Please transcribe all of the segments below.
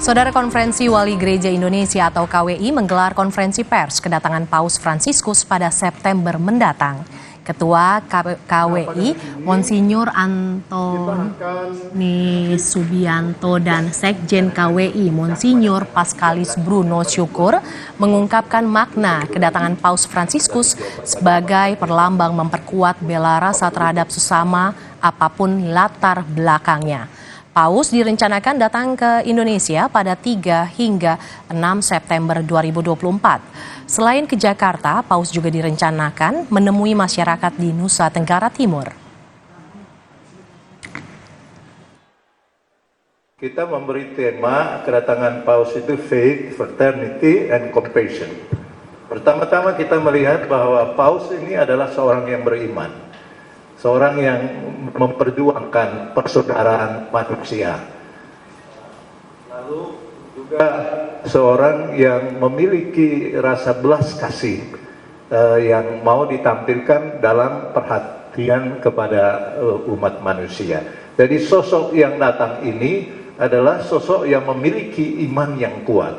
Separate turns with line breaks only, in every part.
Saudara Konferensi Wali Gereja Indonesia atau KWI menggelar konferensi pers kedatangan Paus Fransiskus pada September mendatang. Ketua KWI Monsinyur Antoni Subianto dan Sekjen KWI Monsinyur Paskalis Bruno Syukur mengungkapkan makna kedatangan Paus Fransiskus sebagai perlambang memperkuat bela rasa terhadap sesama apapun latar belakangnya. Paus direncanakan datang ke Indonesia pada 3 hingga 6 September 2024. Selain ke Jakarta, Paus juga direncanakan menemui masyarakat di Nusa Tenggara Timur.
Kita memberi tema kedatangan Paus itu faith, fraternity, and compassion. Pertama-tama kita melihat bahwa Paus ini adalah seorang yang beriman. Seorang yang memperjuangkan persaudaraan manusia. Lalu juga seorang yang memiliki rasa belas kasih yang mau ditampilkan dalam perhatian kepada umat manusia. Jadi sosok yang datang ini adalah sosok yang memiliki iman yang kuat.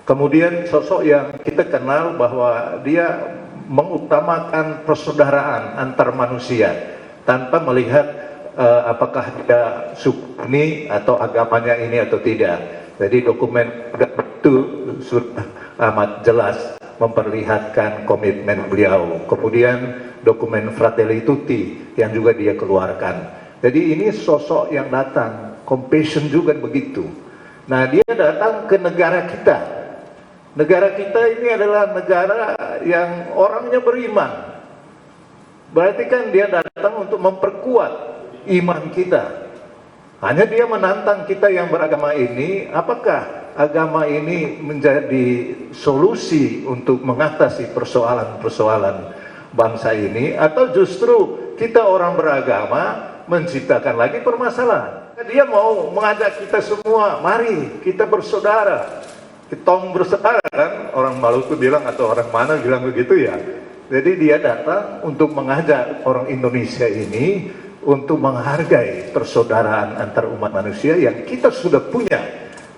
Kemudian sosok yang kita kenal bahwa dia mengutamakan persaudaraan antar manusia tanpa melihat apakah dia suku ini atau agamanya ini atau tidak. Jadi dokumen itu sudah amat jelas memperlihatkan komitmen beliau. Kemudian dokumen Fratelli Tutti yang juga dia keluarkan. Jadi ini sosok yang datang, compassion juga begitu. Nah, dia datang ke negara kita. Negara kita ini adalah negara yang orangnya beriman. Berarti kan dia datang untuk memperkuat iman kita. Hanya dia menantang kita yang beragama ini, apakah agama ini menjadi solusi untuk mengatasi persoalan-persoalan bangsa ini, atau justru kita orang beragama menciptakan lagi permasalahan. Dia mau mengajak kita semua, mari kita bersaudara. Kita bersaudara kan, orang Maluku bilang atau orang mana bilang begitu ya. Jadi dia datang untuk mengajak orang Indonesia ini untuk menghargai persaudaraan antar umat manusia yang kita sudah punya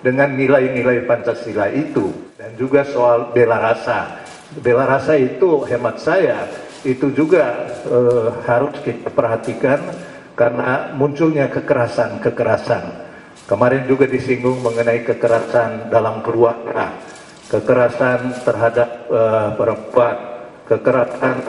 dengan nilai-nilai Pancasila itu. Dan juga soal bela rasa. Bela rasa itu hemat saya, itu juga harus kita perhatikan karena munculnya kekerasan-kekerasan. Kemarin juga disinggung mengenai kekerasan dalam keluarga, kekerasan terhadap perempuan, kekerasan